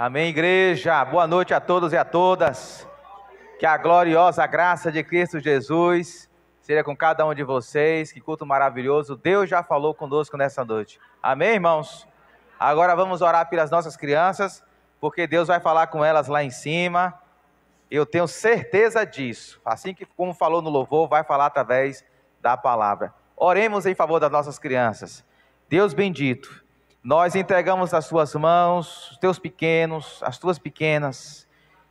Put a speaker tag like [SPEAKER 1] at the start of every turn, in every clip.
[SPEAKER 1] Amém, igreja. Boa noite a todos e a todas. Que a gloriosa graça de Cristo Jesus seja com cada um de vocês. Que culto maravilhoso. Deus já falou conosco nessa noite. Amém, irmãos? Agora vamos orar pelas nossas crianças, porque Deus vai falar com elas lá em cima. Eu tenho certeza disso. Assim que, como falou no louvor, vai falar através da palavra. Oremos em favor das nossas crianças. Deus bendito, nós entregamos nas tuas mãos os teus pequenos, as tuas pequenas.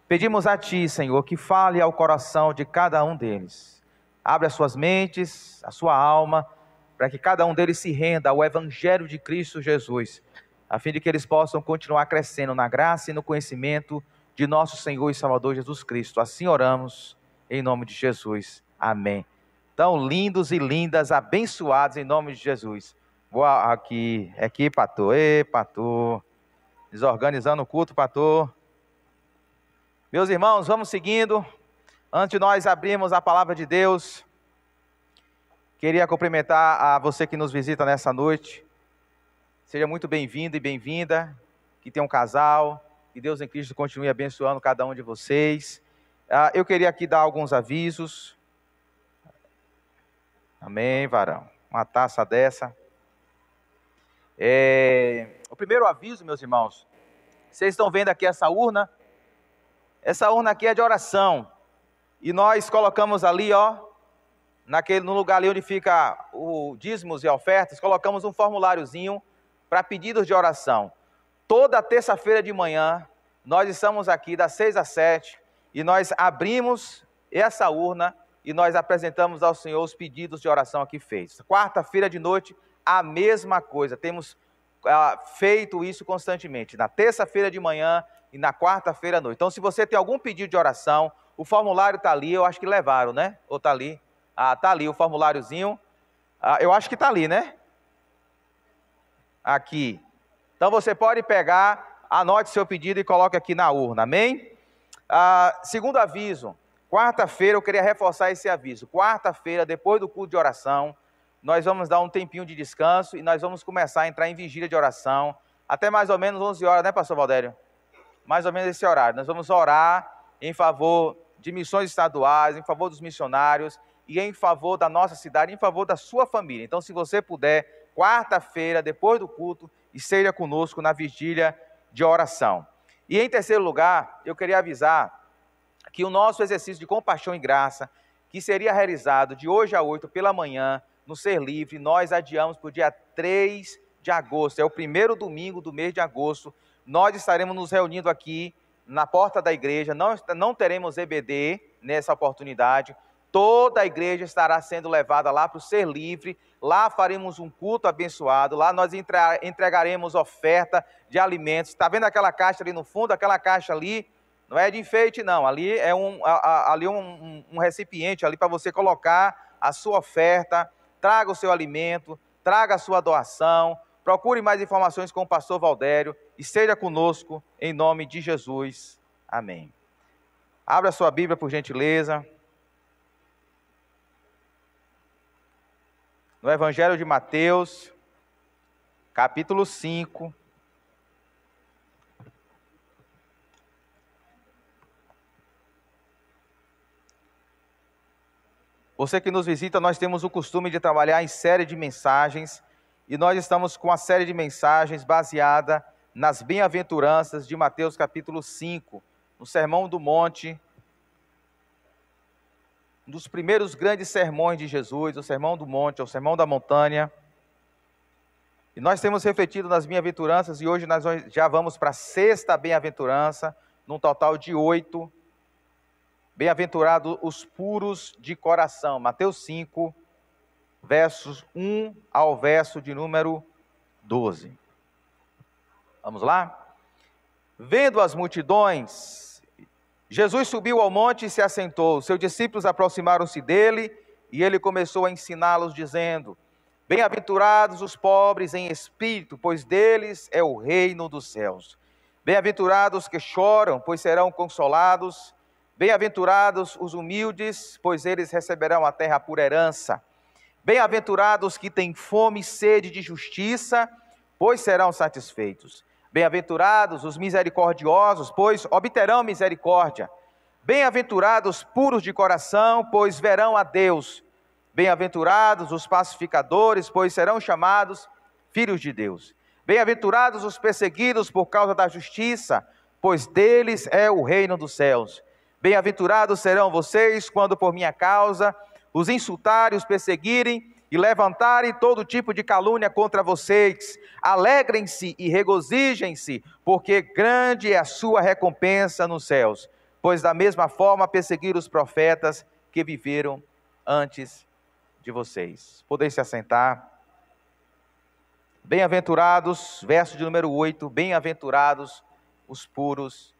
[SPEAKER 1] Pedimos a ti, Senhor, que fale ao coração de cada um deles. Abre as suas mentes, a sua alma, para que cada um deles se renda ao Evangelho de Cristo Jesus, a fim de que eles possam continuar crescendo na graça e no conhecimento de nosso Senhor e Salvador Jesus Cristo. Assim oramos, em nome de Jesus. Amém. Tão lindos e lindas, abençoados em nome de Jesus. Vou aqui, pastor. Ei, pastor. Desorganizando o culto, pastor. Meus irmãos, vamos seguindo. Antes de nós abrirmos a palavra de Deus, queria cumprimentar a você que nos visita nessa noite. Seja muito bem-vindo e bem-vinda. Que tenha um casal. Que Deus em Cristo continue abençoando cada um de vocês. Eu queria aqui dar alguns avisos. Amém, varão. Uma taça dessa. O primeiro aviso, meus irmãos, vocês estão vendo aqui essa urna? Essa urna aqui é de oração. E nós colocamos ali, no lugar ali onde fica o dízimos e ofertas, colocamos um formuláriozinho para pedidos de oração. Toda terça-feira de manhã, nós estamos aqui das 6 às 7 e nós abrimos essa urna e nós apresentamos ao Senhor os pedidos de oração aqui feitos. Quarta-feira de noite, a mesma coisa. Temos feito isso constantemente, na terça-feira de manhã e na quarta-feira à noite. Então, se você tem algum pedido de oração, o formulário está ali, eu acho que levaram, né? Ou está ali? Está ali o formuláriozinho. Eu acho que está ali, né? Aqui. Então, você pode pegar, anote seu pedido e coloque aqui na urna, amém? Segundo aviso, quarta-feira, eu queria reforçar esse aviso. Quarta-feira, depois do culto de oração, nós vamos dar um tempinho de descanso e nós vamos começar a entrar em vigília de oração, até mais ou menos 11 horas, né, pastor Valdério? Mais ou menos esse horário. Nós vamos orar em favor de missões estaduais, em favor dos missionários e em favor da nossa cidade, em favor da sua família. Então, se você puder, quarta-feira, depois do culto, esteja conosco na vigília de oração. E em terceiro lugar, eu queria avisar que o nosso exercício de compaixão e graça, que seria realizado de hoje a 8 pela manhã, no Ser Livre, nós adiamos para o dia 3 de agosto, é o primeiro domingo do mês de agosto. Nós estaremos nos reunindo aqui na porta da igreja, não teremos EBD nessa oportunidade, toda a igreja estará sendo levada lá para o Ser Livre, lá faremos um culto abençoado, lá nós entregaremos oferta de alimentos. Está vendo aquela caixa ali no fundo? Aquela caixa ali não é de enfeite não, ali é um recipiente ali para você colocar a sua oferta. Traga o seu alimento, traga a sua doação, procure mais informações com o pastor Valdério e seja conosco em nome de Jesus. Amém. Abra a sua Bíblia, por gentileza. No Evangelho de Mateus, capítulo 5. Você que nos visita, nós temos o costume de trabalhar em série de mensagens, e nós estamos com a série de mensagens baseada nas bem-aventuranças de Mateus capítulo 5, no Sermão do Monte, um dos primeiros grandes sermões de Jesus, o Sermão do Monte, o Sermão da Montanha. E nós temos refletido nas bem-aventuranças, e hoje nós já vamos para a sexta bem-aventurança, num total de 8. Bem-aventurados os puros de coração. Mateus 5, versos 1 ao verso de número 12. Vamos lá? Vendo as multidões, Jesus subiu ao monte e se assentou. Seus discípulos aproximaram-se dele e ele começou a ensiná-los, dizendo: Bem-aventurados os pobres em espírito, pois deles é o reino dos céus. Bem-aventurados os que choram, pois serão consolados. Bem-aventurados os humildes, pois eles receberão a terra por herança. Bem-aventurados que têm fome e sede de justiça, pois serão satisfeitos. Bem-aventurados os misericordiosos, pois obterão misericórdia. Bem-aventurados puros de coração, pois verão a Deus. Bem-aventurados os pacificadores, pois serão chamados filhos de Deus. Bem-aventurados os perseguidos por causa da justiça, pois deles é o reino dos céus. Bem-aventurados serão vocês quando por minha causa os insultarem, os perseguirem e levantarem todo tipo de calúnia contra vocês. Alegrem-se e regozijem-se, porque grande é a sua recompensa nos céus. Pois da mesma forma perseguiram os profetas que viveram antes de vocês. Podem se assentar. Bem-aventurados, verso de número 8, bem-aventurados os puros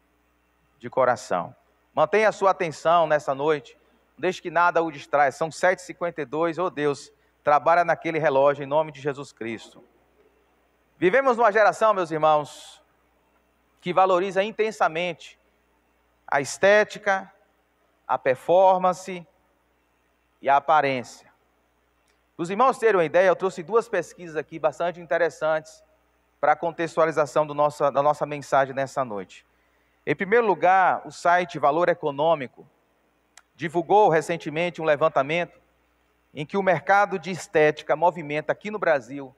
[SPEAKER 1] de coração. Mantenha a sua atenção nessa noite, não deixe que nada o distraia. São 7h52, oh Deus, trabalha naquele relógio em nome de Jesus Cristo. Vivemos numa geração, meus irmãos, que valoriza intensamente a estética, a performance e a aparência. Os irmãos terem uma ideia, eu trouxe 2 pesquisas aqui bastante interessantes para a contextualização da nossa mensagem nessa noite. Em primeiro lugar, o site Valor Econômico divulgou recentemente um levantamento em que o mercado de estética movimenta aqui no Brasil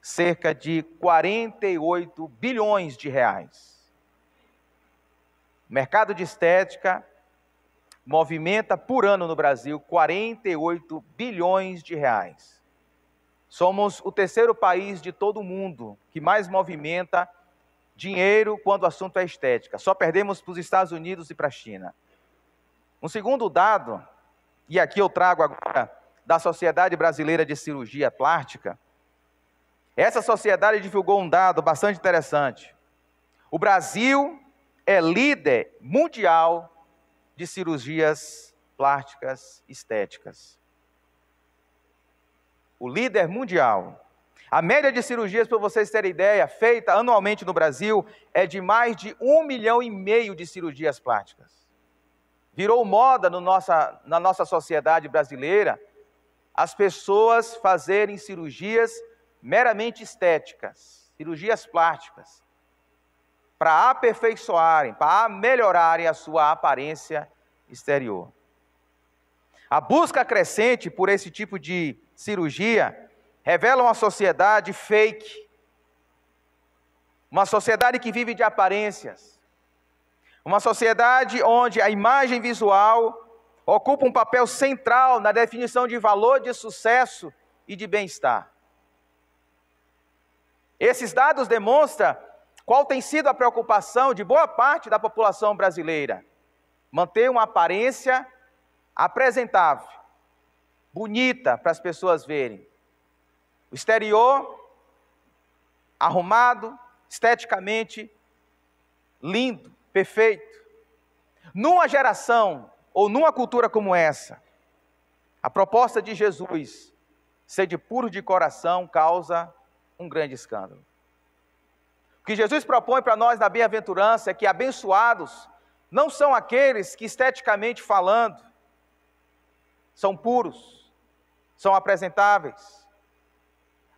[SPEAKER 1] cerca de 48 bilhões de reais. O mercado de estética movimenta por ano no Brasil 48 bilhões de reais. Somos o 3º país de todo o mundo que mais movimenta dinheiro quando o assunto é estética. Só perdemos para os Estados Unidos e para a China. Um segundo dado, e aqui eu trago agora da Sociedade Brasileira de Cirurgia Plástica, essa sociedade divulgou um dado bastante interessante. O Brasil é líder mundial de cirurgias plásticas estéticas. O líder mundial. A média de cirurgias, para vocês terem ideia, feita anualmente no Brasil, é de mais de 1,5 milhão de cirurgias plásticas. Virou moda na nossa sociedade brasileira as pessoas fazerem cirurgias meramente estéticas, cirurgias plásticas, para aperfeiçoarem, para melhorarem a sua aparência exterior. A busca crescente por esse tipo de cirurgia revela uma sociedade fake, uma sociedade que vive de aparências, uma sociedade onde a imagem visual ocupa um papel central na definição de valor, de sucesso e de bem-estar. Esses dados demonstram qual tem sido a preocupação de boa parte da população brasileira: manter uma aparência apresentável, bonita para as pessoas verem. O exterior arrumado, esteticamente lindo, perfeito. Numa geração ou numa cultura como essa, a proposta de Jesus, ser de puro de coração, causa um grande escândalo. O que Jesus propõe para nós na bem-aventurança é que abençoados não são aqueles que, esteticamente falando, são puros, são apresentáveis.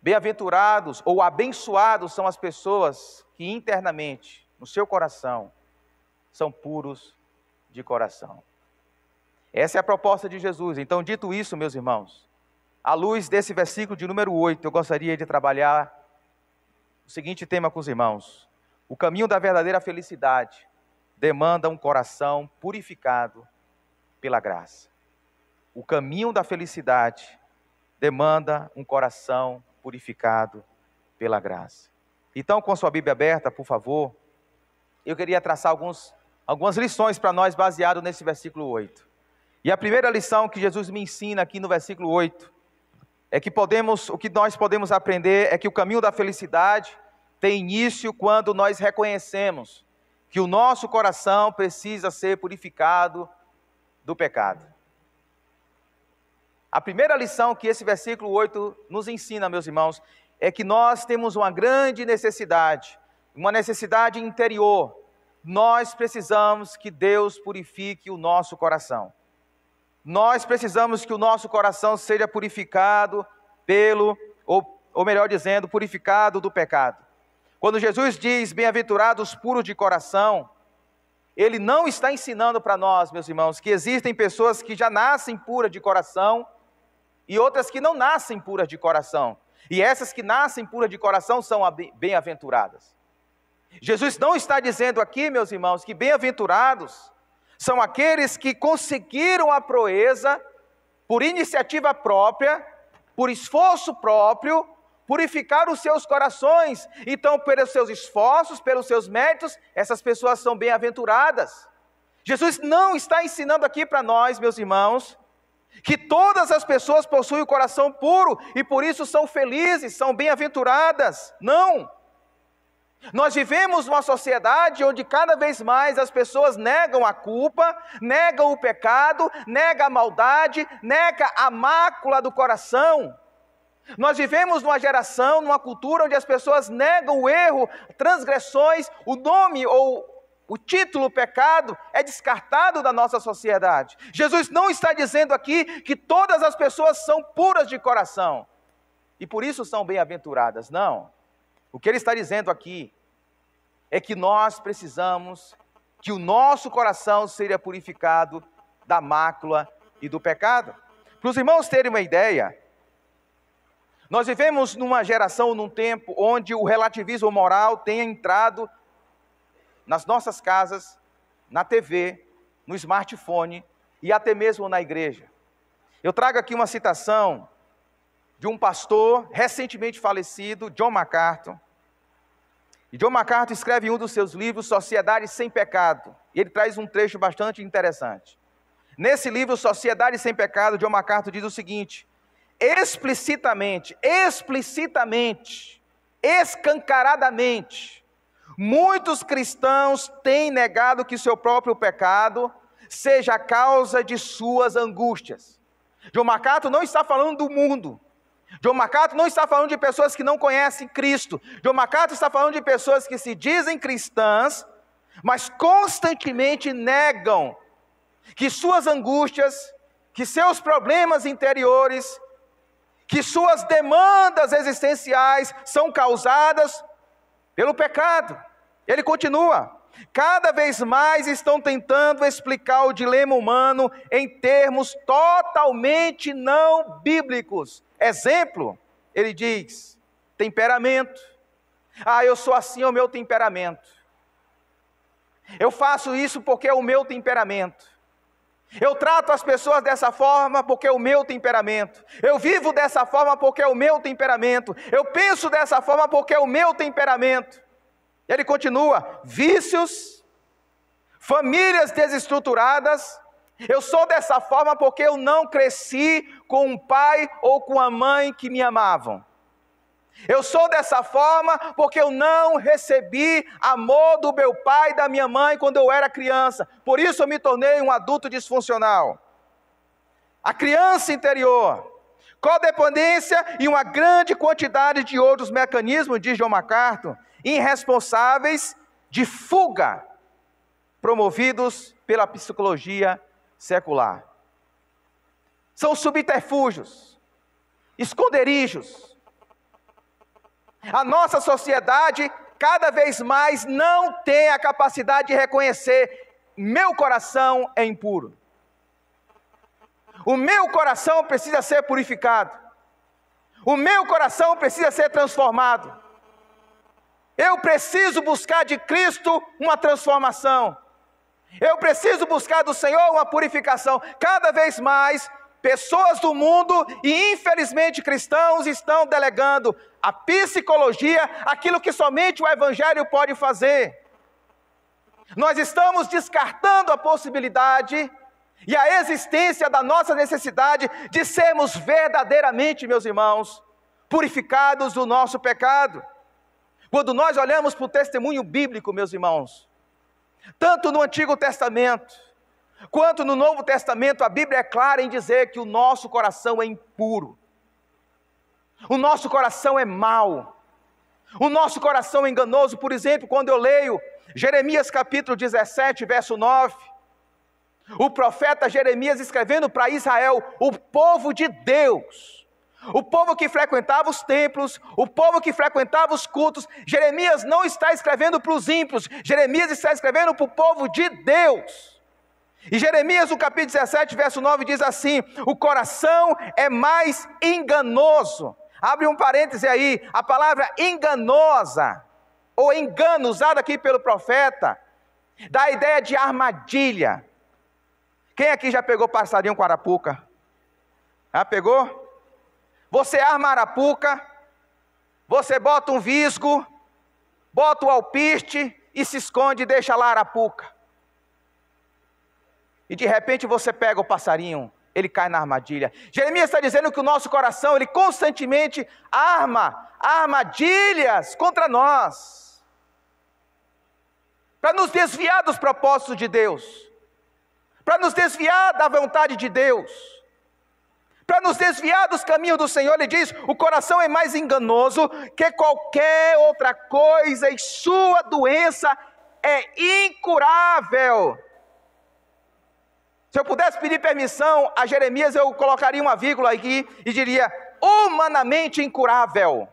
[SPEAKER 1] Bem-aventurados ou abençoados são as pessoas que internamente, no seu coração, são puros de coração. Essa é a proposta de Jesus. Então, dito isso, meus irmãos, à luz desse versículo de número 8, eu gostaria de trabalhar o seguinte tema com os irmãos: o caminho da verdadeira felicidade demanda um coração purificado pela graça. O caminho da felicidade demanda um coração purificado pela graça. Então, com sua Bíblia aberta, por favor, eu queria traçar algumas lições para nós baseado nesse versículo 8. E a primeira lição que Jesus me ensina aqui no versículo 8 é que o que nós podemos aprender é que o caminho da felicidade tem início quando nós reconhecemos que o nosso coração precisa ser purificado do pecado. A primeira lição que esse versículo 8 nos ensina, meus irmãos, é que nós temos uma grande necessidade, uma necessidade interior. Nós precisamos que Deus purifique o nosso coração. Nós precisamos que o nosso coração seja purificado ou melhor dizendo, purificado do pecado. Quando Jesus diz, bem-aventurados puros de coração, Ele não está ensinando para nós, meus irmãos, que existem pessoas que já nascem puras de coração e outras que não nascem puras de coração. E essas que nascem puras de coração são bem-aventuradas. Jesus não está dizendo aqui, meus irmãos, que bem-aventurados são aqueles que conseguiram a proeza por iniciativa própria, por esforço próprio, purificar os seus corações. Então, pelos seus esforços, pelos seus méritos, essas pessoas são bem-aventuradas. Jesus não está ensinando aqui para nós, meus irmãos, que todas as pessoas possuem o coração puro e por isso são felizes, são bem-aventuradas. Não! Nós vivemos numa sociedade onde cada vez mais as pessoas negam a culpa, negam o pecado, negam a maldade, negam a mácula do coração. Nós vivemos numa geração, numa cultura onde as pessoas negam o erro, transgressões, o nome ou o título pecado é descartado da nossa sociedade. Jesus não está dizendo aqui que todas as pessoas são puras de coração e por isso são bem-aventuradas, não. O que ele está dizendo aqui é que nós precisamos que o nosso coração seja purificado da mácula e do pecado. Para os irmãos terem uma ideia, nós vivemos numa geração, num tempo onde o relativismo moral tem entrado nas nossas casas, na TV, no smartphone e até mesmo na igreja. Eu trago aqui uma citação de um pastor recentemente falecido, John MacArthur. E John MacArthur escreve em um dos seus livros, Sociedade Sem Pecado. E ele traz um trecho bastante interessante. Nesse livro, Sociedade Sem Pecado, John MacArthur diz o seguinte: explicitamente, escancaradamente, muitos cristãos têm negado que seu próprio pecado seja a causa de suas angústias. John MacArthur não está falando do mundo. John MacArthur não está falando de pessoas que não conhecem Cristo. John MacArthur está falando de pessoas que se dizem cristãs, mas constantemente negam que suas angústias, que seus problemas interiores, que suas demandas existenciais são causadas pelo pecado. Ele continua: cada vez mais estão tentando explicar o dilema humano em termos totalmente não bíblicos. Exemplo, ele diz, temperamento. Eu sou assim, é o meu temperamento. Eu faço isso porque é o meu temperamento. Eu trato as pessoas dessa forma porque é o meu temperamento. Eu vivo dessa forma porque é o meu temperamento. Eu penso dessa forma porque é o meu temperamento. Ele continua: vícios, famílias desestruturadas. Eu sou dessa forma porque eu não cresci com um pai ou com uma mãe que me amavam. Eu sou dessa forma porque eu não recebi amor do meu pai e da minha mãe quando eu era criança. Por isso eu me tornei um adulto disfuncional. A criança interior, codependência e uma grande quantidade de outros mecanismos, diz John MacArthur, irresponsáveis de fuga, promovidos pela psicologia secular. São subterfúgios, esconderijos. A nossa sociedade cada vez mais não tem a capacidade de reconhecer: meu coração é impuro. O meu coração precisa ser purificado. O meu coração precisa ser transformado. Eu preciso buscar de Cristo uma transformação. Eu preciso buscar do Senhor uma purificação. Cada vez mais, pessoas do mundo e infelizmente cristãos estão delegando à psicologia aquilo que somente o Evangelho pode fazer. Nós estamos descartando a possibilidade e a existência da nossa necessidade de sermos verdadeiramente, meus irmãos, purificados do nosso pecado. Quando nós olhamos para o testemunho bíblico, meus irmãos, tanto no Antigo Testamento, quanto no Novo Testamento, a Bíblia é clara em dizer que o nosso coração é impuro. O nosso coração é mau. O nosso coração é enganoso. Por exemplo, quando eu leio Jeremias capítulo 17, verso 9, o profeta Jeremias escrevendo para Israel, o povo de Deus, o povo que frequentava os templos, o povo que frequentava os cultos. Jeremias não está escrevendo para os ímpios, Jeremias está escrevendo para o povo de Deus. E Jeremias, no capítulo 17, verso 9, diz assim: o coração é mais enganoso. Abre um parêntese aí, a palavra enganosa, ou engano, usada aqui pelo profeta, dá a ideia de armadilha. Quem aqui já pegou passarinho com arapuca? Já pegou? Você arma a arapuca, você bota um visgo, bota o alpiste e se esconde e deixa lá a arapuca. E de repente você pega o passarinho, ele cai na armadilha. Jeremias está dizendo que o nosso coração, ele constantemente arma armadilhas contra nós, para nos desviar dos propósitos de Deus, para nos desviar da vontade de Deus, para nos desviar dos caminhos do Senhor. Ele diz: o coração é mais enganoso que qualquer outra coisa, e sua doença é incurável. Se eu pudesse pedir permissão a Jeremias, eu colocaria uma vírgula aqui e diria: humanamente incurável.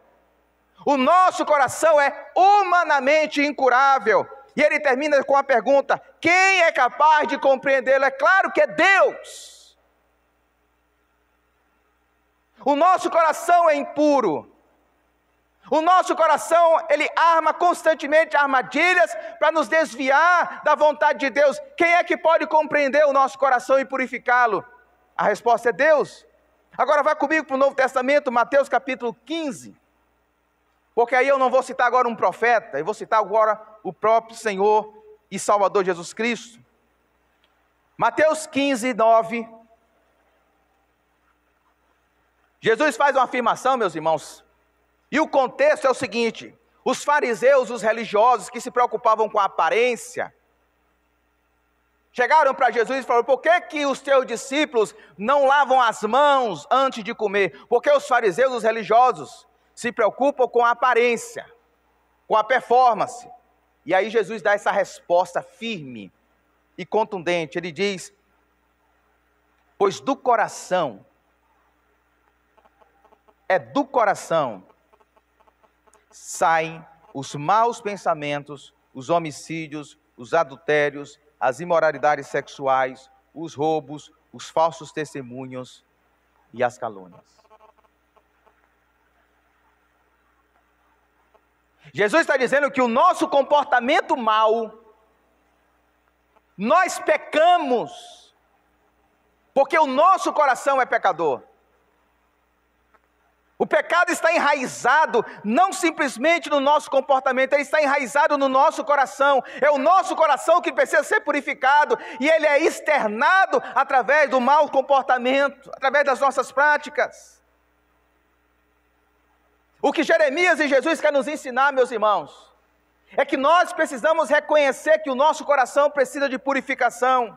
[SPEAKER 1] O nosso coração é humanamente incurável. E ele termina com a pergunta: quem é capaz de compreendê-lo? É claro que é Deus. O nosso coração é impuro. O nosso coração, ele arma constantemente armadilhas para nos desviar da vontade de Deus. Quem é que pode compreender o nosso coração e purificá-lo? A resposta é Deus. Agora vai comigo para o Novo Testamento, Mateus capítulo 15. Porque aí eu não vou citar agora um profeta, eu vou citar agora o próprio Senhor e Salvador Jesus Cristo. Mateus 15, 9. Jesus faz uma afirmação, meus irmãos, e o contexto é o seguinte: os fariseus, os religiosos que se preocupavam com a aparência, chegaram para Jesus e falaram: por que os teus discípulos não lavam as mãos antes de comer? Porque os fariseus, os religiosos, se preocupam com a aparência, com a performance. E aí Jesus dá essa resposta firme e contundente. Ele diz: pois do coração, do coração saem os maus pensamentos, os homicídios, os adultérios, as imoralidades sexuais, os roubos, os falsos testemunhos e as calúnias. Jesus está dizendo que o nosso comportamento mau, nós pecamos, porque o nosso coração é pecador. O pecado está enraizado, não simplesmente no nosso comportamento, ele está enraizado no nosso coração. É o nosso coração que precisa ser purificado, e ele é externado através do mau comportamento, através das nossas práticas. O que Jeremias e Jesus querem nos ensinar, meus irmãos, é que nós precisamos reconhecer que o nosso coração precisa de purificação.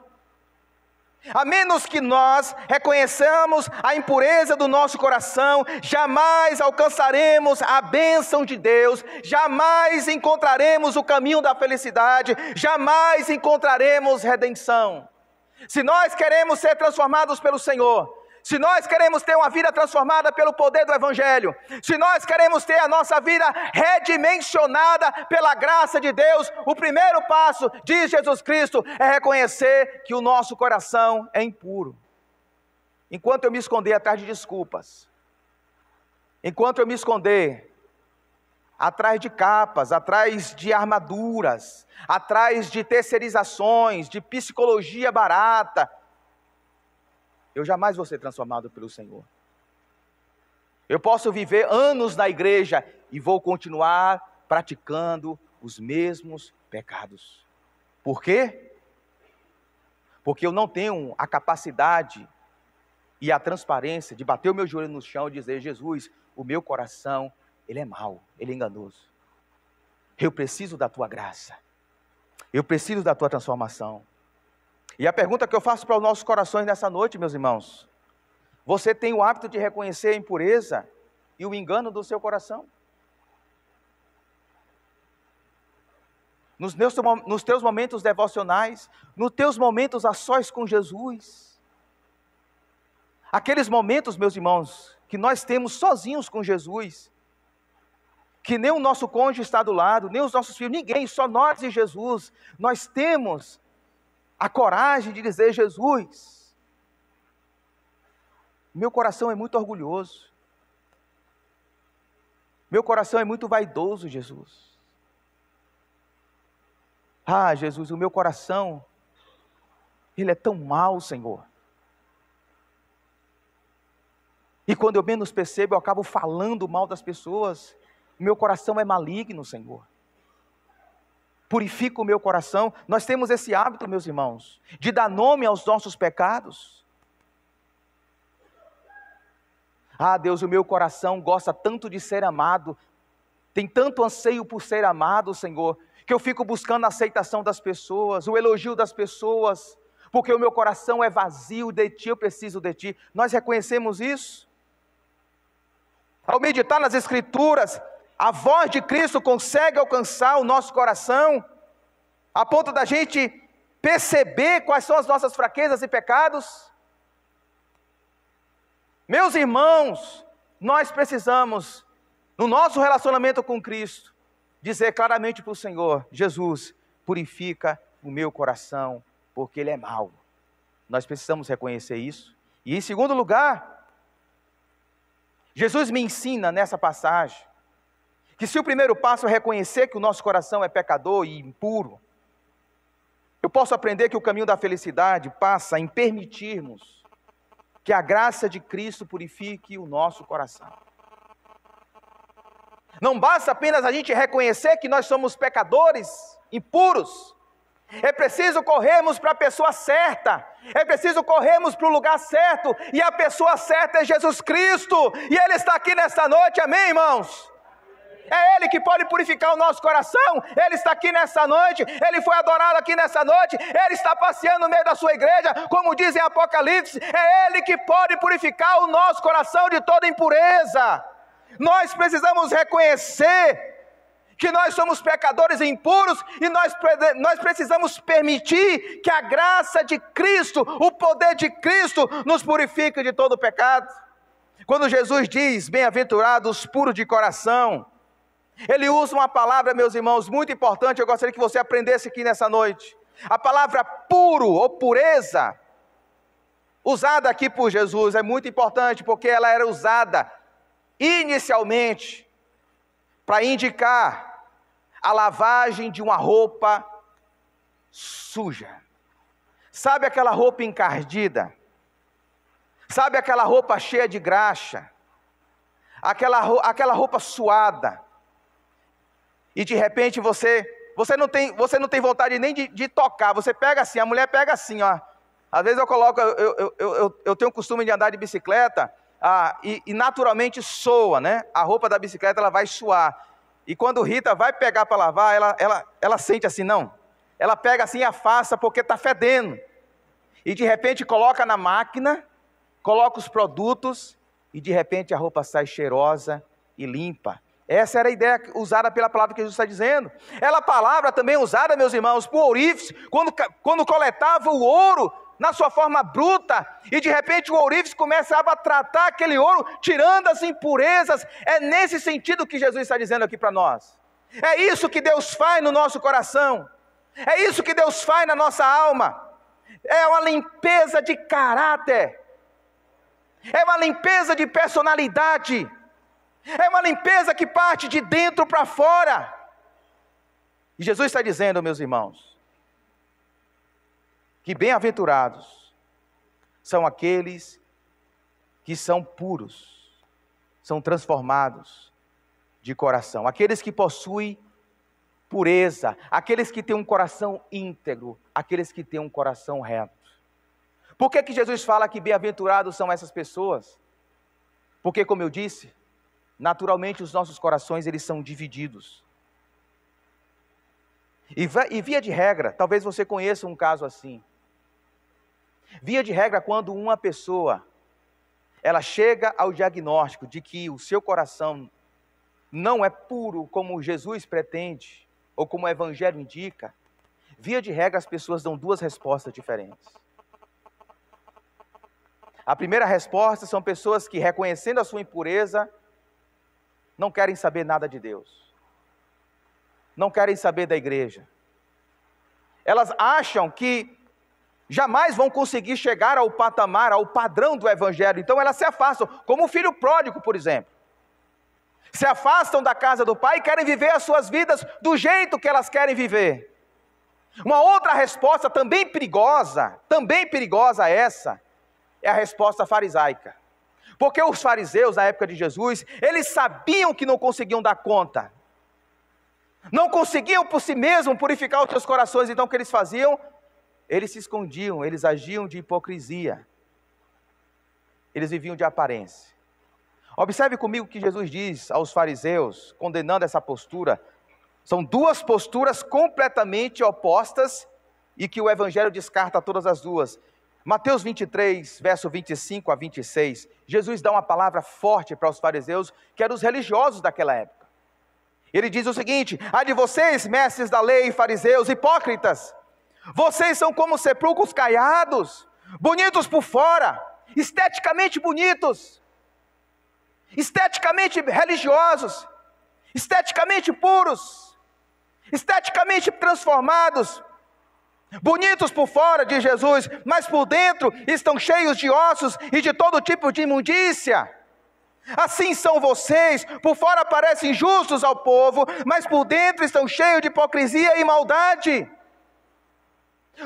[SPEAKER 1] A menos que nós reconheçamos a impureza do nosso coração, jamais alcançaremos a bênção de Deus, jamais encontraremos o caminho da felicidade, jamais encontraremos redenção. Se nós queremos ser transformados pelo Senhor, se nós queremos ter uma vida transformada pelo poder do Evangelho, se nós queremos ter a nossa vida redimensionada pela graça de Deus, o primeiro passo, diz Jesus Cristo, é reconhecer que o nosso coração é impuro. Enquanto eu me esconder atrás de desculpas, enquanto eu me esconder atrás de capas, atrás de armaduras, atrás de terceirizações, de psicologia barata, eu jamais vou ser transformado pelo Senhor. Eu posso viver anos na igreja e vou continuar praticando os mesmos pecados. Por quê? Porque eu não tenho a capacidade e a transparência de bater o meu joelho no chão e dizer: Jesus, o meu coração, ele é mau, ele é enganoso. Eu preciso da tua graça. Eu preciso da tua transformação. E a pergunta que eu faço para os nossos corações nessa noite, meus irmãos: você tem o hábito de reconhecer a impureza e o engano do seu coração? Nos teus momentos devocionais, nos teus momentos a sós com Jesus, aqueles momentos, meus irmãos, que nós temos sozinhos com Jesus, que nem o nosso cônjuge está do lado, nem os nossos filhos, ninguém, só nós e Jesus, nós temos a coragem de dizer: Jesus, meu coração é muito orgulhoso, meu coração é muito vaidoso, Jesus. Ah, Jesus, o meu coração, ele é tão mau, Senhor. E quando eu menos percebo, eu acabo falando mal das pessoas. Meu coração é maligno, Senhor. Purifica o meu coração. Nós temos esse hábito, meus irmãos, de dar nome aos nossos pecados. Ah, Deus, o meu coração gosta tanto de ser amado, tem tanto anseio por ser amado, Senhor, que eu fico buscando a aceitação das pessoas, o elogio das pessoas, porque o meu coração é vazio de Ti, eu preciso de Ti. Nós reconhecemos isso? Ao meditar nas Escrituras, a voz de Cristo consegue alcançar o nosso coração, a ponto da gente perceber quais são as nossas fraquezas e pecados. Meus irmãos, nós precisamos, no nosso relacionamento com Cristo, dizer claramente para o Senhor: Jesus, purifica o meu coração, porque ele é mau. Nós precisamos reconhecer isso. E em segundo lugar, Jesus me ensina nessa passagem, que se o primeiro passo é reconhecer que o nosso coração é pecador e impuro, eu posso aprender que o caminho da felicidade passa em permitirmos que a graça de Cristo purifique o nosso coração. Não basta apenas a gente reconhecer que nós somos pecadores, impuros. É preciso corrermos para a pessoa certa, é preciso corrermos para o lugar certo, e a pessoa certa é Jesus Cristo, e Ele está aqui nesta noite, amém, irmãos? É Ele que pode purificar o nosso coração. Ele está aqui nessa noite, Ele foi adorado aqui nessa noite, Ele está passeando no meio da sua igreja, como diz em Apocalipse. É Ele que pode purificar o nosso coração de toda impureza. Nós precisamos reconhecer que nós somos pecadores e impuros, e nós precisamos permitir que a graça de Cristo, o poder de Cristo, nos purifique de todo o pecado. Quando Jesus diz: bem-aventurados puros de coração, Ele usa uma palavra, meus irmãos, muito importante. Eu gostaria que você aprendesse aqui nessa noite. A palavra puro ou pureza, usada aqui por Jesus, é muito importante, porque ela era usada inicialmente para indicar a lavagem de uma roupa suja. Sabe aquela roupa encardida? Sabe aquela roupa cheia de graxa? Aquela roupa suada? E de repente você não tem vontade nem de tocar. Você pega assim, a mulher pega assim, ó. Às vezes eu coloco, eu tenho o costume de andar de bicicleta, e naturalmente soa, né? A roupa da bicicleta ela vai suar. E quando Rita vai pegar para lavar, ela sente assim, não. Ela pega assim e afasta porque está fedendo. E de repente coloca na máquina, coloca os produtos, e de repente a roupa sai cheirosa e limpa. Essa era a ideia usada pela palavra que Jesus está dizendo. Ela palavra também usada, meus irmãos, por ourives, quando coletava o ouro na sua forma bruta, e de repente o ourives começava a tratar aquele ouro, tirando as impurezas. É nesse sentido que Jesus está dizendo aqui para nós. É isso que Deus faz no nosso coração, é isso que Deus faz na nossa alma. É uma limpeza de caráter, é uma limpeza de personalidade, é uma limpeza que parte de dentro para fora. E Jesus está dizendo, meus irmãos, que bem-aventurados são aqueles que são puros, são transformados de coração, aqueles que possuem pureza, aqueles que têm um coração íntegro, aqueles que têm um coração reto. Por que Jesus fala que bem-aventurados são essas pessoas? Porque, como eu disse, naturalmente os nossos corações eles são divididos. E via de regra, talvez você conheça um caso assim. Via de regra, quando uma pessoa, ela chega ao diagnóstico de que o seu coração não é puro como Jesus pretende, ou como o Evangelho indica, via de regra as pessoas dão duas respostas diferentes. A primeira resposta são pessoas que, reconhecendo a sua impureza, não querem saber nada de Deus. Não querem saber da igreja. Elas acham que jamais vão conseguir chegar ao patamar, ao padrão do evangelho. Então elas se afastam, como o filho pródigo, por exemplo. Se afastam da casa do pai e querem viver as suas vidas do jeito que elas querem viver. Uma outra resposta também perigosa essa, é a resposta farisaica. Porque os fariseus, na época de Jesus, eles sabiam que não conseguiam dar conta. Não conseguiam por si mesmos purificar os seus corações. Então o que eles faziam? Eles se escondiam, eles agiam de hipocrisia. Eles viviam de aparência. Observe comigo o que Jesus diz aos fariseus, condenando essa postura. São duas posturas completamente opostas e que o Evangelho descarta todas as duas. Mateus 23, verso 25 a 26, Jesus dá uma palavra forte para os fariseus, que eram os religiosos daquela época. Ele diz o seguinte: ai de vocês, mestres da lei e fariseus, hipócritas, vocês são como sepulcros caiados, bonitos por fora, esteticamente bonitos, esteticamente religiosos, esteticamente puros, esteticamente transformados, bonitos por fora, diz Jesus, mas por dentro estão cheios de ossos e de todo tipo de imundícia. Assim são vocês, por fora parecem justos ao povo, mas por dentro estão cheios de hipocrisia e maldade.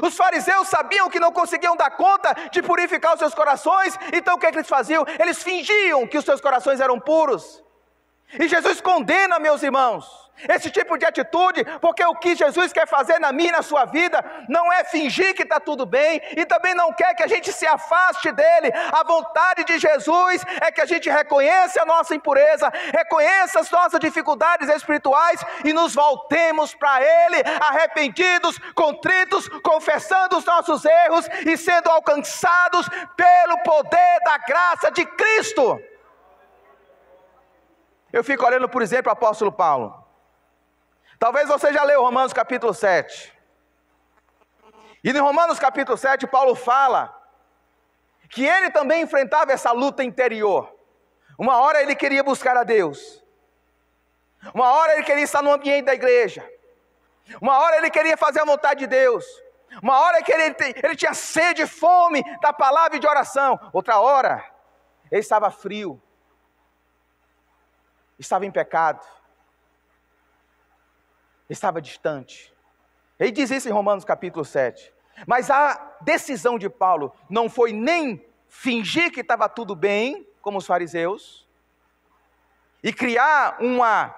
[SPEAKER 1] Os fariseus sabiam que não conseguiam dar conta de purificar os seus corações, então o que eles faziam? Eles fingiam que os seus corações eram puros. E Jesus condena, meus irmãos, esse tipo de atitude, porque o que Jesus quer fazer na minha e na sua vida, não é fingir que está tudo bem, e também não quer que a gente se afaste dele. A vontade de Jesus é que a gente reconheça a nossa impureza, reconheça as nossas dificuldades espirituais, e nos voltemos para ele, arrependidos, contritos, confessando os nossos erros, e sendo alcançados pelo poder da graça de Cristo. Eu fico olhando, por exemplo, o apóstolo Paulo. Talvez você já leu Romanos capítulo 7. E em Romanos capítulo 7, Paulo fala que ele também enfrentava essa luta interior. Uma hora ele queria buscar a Deus. Uma hora ele queria estar no ambiente da igreja. Uma hora ele queria fazer a vontade de Deus. Uma hora que ele tinha sede e fome da palavra e de oração. Outra hora, ele estava frio. Estava em pecado. Estava distante. Ele diz isso em Romanos capítulo 7. Mas a decisão de Paulo não foi nem fingir que estava tudo bem, como os fariseus, e criar uma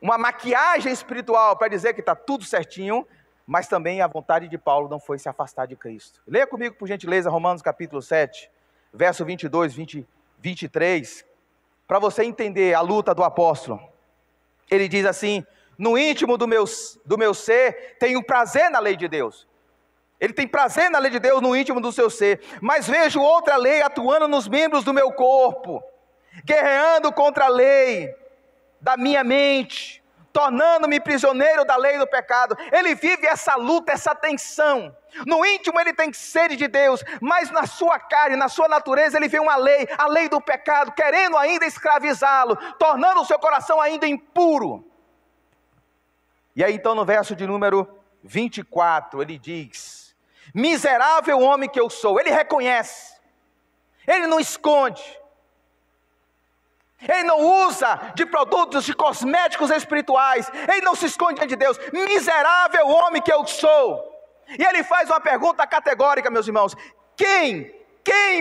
[SPEAKER 1] maquiagem espiritual para dizer que está tudo certinho, mas também a vontade de Paulo não foi se afastar de Cristo. Leia comigo, por gentileza, Romanos capítulo 7, verso 22, 23, para você entender a luta do apóstolo. Ele diz assim: no íntimo do meu ser, tenho prazer na lei de Deus. Ele tem prazer na lei de Deus no íntimo do seu ser. Mas vejo outra lei atuando nos membros do meu corpo, guerreando contra a lei da minha mente, tornando-me prisioneiro da lei do pecado. Ele vive essa luta, essa tensão. No íntimo ele tem sede de Deus, mas na sua carne, na sua natureza, ele vê uma lei, a lei do pecado, querendo ainda escravizá-lo, tornando o seu coração ainda impuro. E aí então no verso de número 24, ele diz: miserável homem que eu sou. Ele reconhece, ele não esconde, ele não usa de produtos, de cosméticos espirituais, ele não se esconde diante de Deus. Miserável homem que eu sou. E ele faz uma pergunta categórica, meus irmãos: quem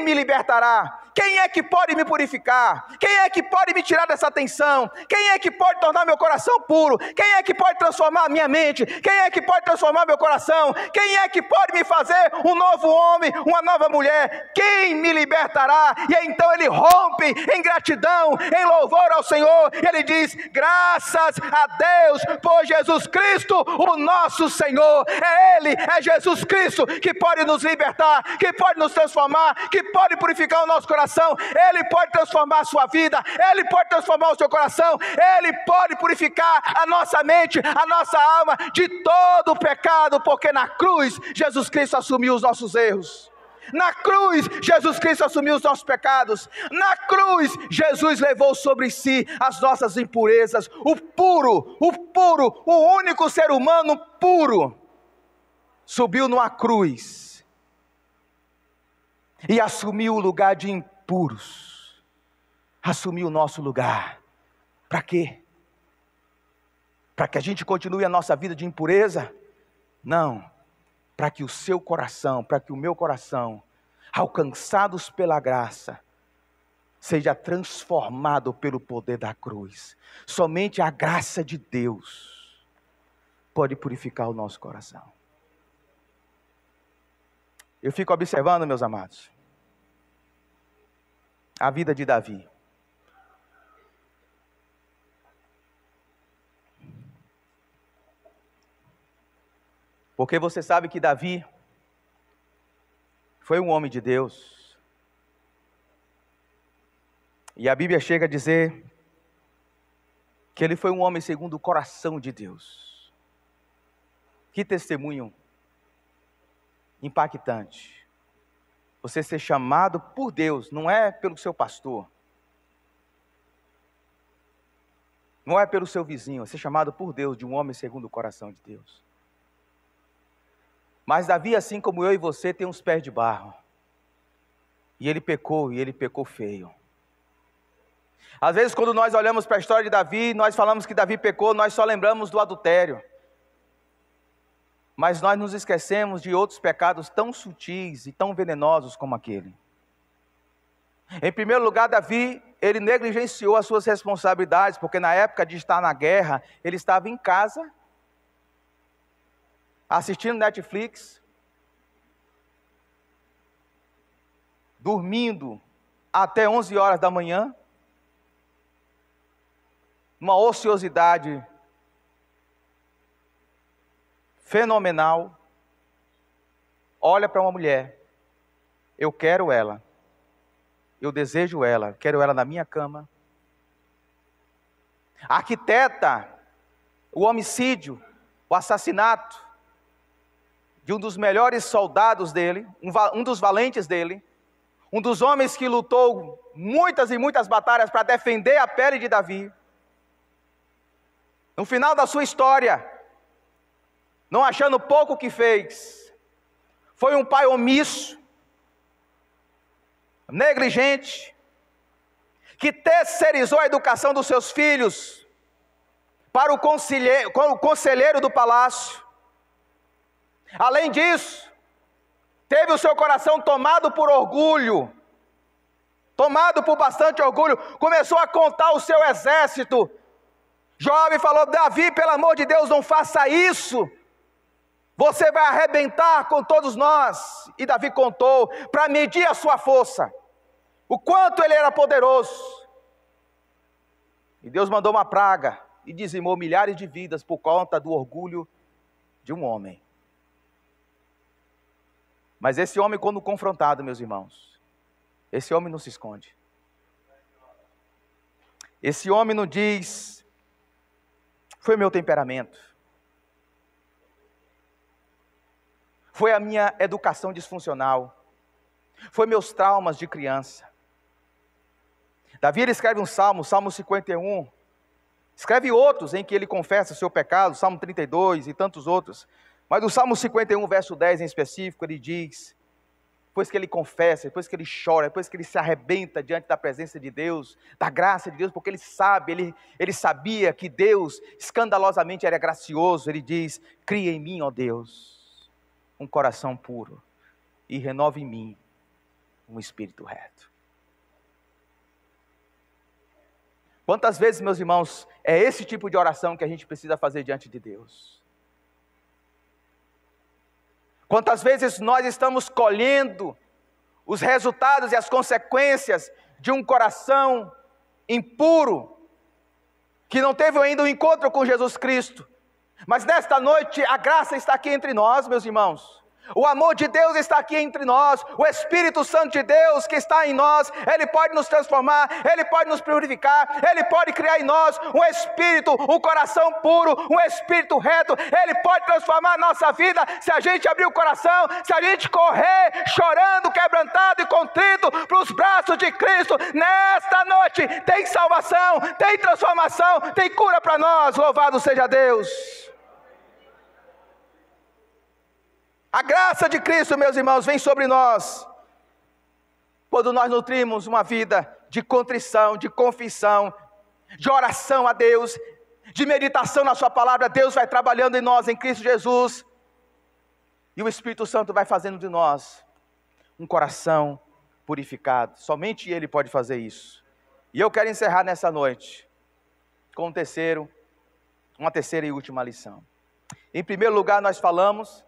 [SPEAKER 1] me libertará? Quem é que pode me purificar? Quem é que pode me tirar dessa tensão? Quem é que pode tornar meu coração puro? Quem é que pode transformar a minha mente? Quem é que pode transformar meu coração? Quem é que pode me fazer um novo homem, uma nova mulher? Quem me libertará? E aí, então ele rompe em gratidão, em louvor ao Senhor. E ele diz: graças a Deus por Jesus Cristo, o nosso Senhor. É Ele, é Jesus Cristo que pode nos libertar, que pode nos transformar, que pode purificar o nosso coração. Ele pode transformar a sua vida, Ele pode transformar o seu coração, Ele pode purificar a nossa mente, a nossa alma de todo o pecado, porque na cruz Jesus Cristo assumiu os nossos erros. Na cruz, Jesus Cristo assumiu os nossos pecados. Na cruz, Jesus levou sobre si as nossas impurezas. O único ser humano puro, subiu numa cruz e assumiu o lugar de impuros. Assumiu o nosso lugar. Para quê? Para que a gente continue a nossa vida de impureza? Não. Para que o seu coração, para que o meu coração, alcançados pela graça, seja transformado pelo poder da cruz. Somente a graça de Deus pode purificar o nosso coração. Eu fico observando, meus amados, a vida de Davi. Porque você sabe que Davi foi um homem de Deus. E a Bíblia chega a dizer que ele foi um homem segundo o coração de Deus. Que testemunho impactante. Você ser chamado por Deus, não é pelo seu pastor. Não é pelo seu vizinho, é ser chamado por Deus de um homem segundo o coração de Deus. Mas Davi, assim como eu e você, tem uns pés de barro. E ele pecou feio. Às vezes, quando nós olhamos para a história de Davi, nós falamos que Davi pecou, nós só lembramos do adultério. Mas nós nos esquecemos de outros pecados tão sutis e tão venenosos como aquele. Em primeiro lugar, Davi, ele negligenciou as suas responsabilidades, porque na época de estar na guerra, ele estava em casa, assistindo Netflix, dormindo até 11 horas da manhã, uma ociosidade fenomenal. Olha para uma mulher, eu quero ela, eu desejo ela, quero ela na minha cama. Arquiteta o homicídio, o assassinato de um dos melhores soldados dele, um dos valentes dele, um dos homens que lutou muitas e muitas batalhas para defender a pele de Davi. No final da sua história, não achando pouco o que fez, foi um pai omisso, negligente, que terceirizou a educação dos seus filhos para o conselheiro do palácio. Além disso, teve o seu coração tomado por orgulho, tomado por bastante orgulho, começou a contar o seu exército. Joabe falou: Davi, pelo amor de Deus, não faça isso, você vai arrebentar com todos nós. E Davi contou para medir a sua força, o quanto ele era poderoso. E Deus mandou uma praga e dizimou milhares de vidas por conta do orgulho de um homem. Mas esse homem, quando confrontado, meus irmãos, esse homem não se esconde. Esse homem não diz: foi meu temperamento, foi a minha educação disfuncional, foi meus traumas de criança. Davi, ele escreve um salmo, Salmo 51, escreve outros em que ele confessa o seu pecado, Salmo 32 e tantos outros. Mas no Salmo 51, verso 10 em específico, ele diz, depois que ele confessa, depois que ele chora, depois que ele se arrebenta diante da presença de Deus, da graça de Deus, porque ele sabe, ele sabia que Deus escandalosamente era gracioso, ele diz: cria em mim, ó Deus, um coração puro, e renova em mim um espírito reto. Quantas vezes, meus irmãos, é esse tipo de oração que a gente precisa fazer diante de Deus? Quantas vezes nós estamos colhendo os resultados e as consequências de um coração impuro, que não teve ainda um encontro com Jesus Cristo, mas nesta noite a graça está aqui entre nós, meus irmãos. O amor de Deus está aqui entre nós. O Espírito Santo de Deus que está em nós, Ele pode nos transformar, Ele pode nos purificar, Ele pode criar em nós um espírito, um coração puro, um espírito reto. Ele pode transformar a nossa vida se a gente abrir o coração, se a gente correr chorando, quebrantado e contrito para os braços de Cristo. Nesta noite tem salvação, tem transformação, tem cura para nós. Louvado seja Deus. A graça de Cristo, meus irmãos, vem sobre nós quando nós nutrimos uma vida de contrição, de confissão, de oração a Deus, de meditação na sua palavra. Deus vai trabalhando em nós, em Cristo Jesus, e o Espírito Santo vai fazendo de nós um coração purificado. Somente Ele pode fazer isso. E eu quero encerrar nessa noite com uma terceira e última lição. Em primeiro lugar, nós falamos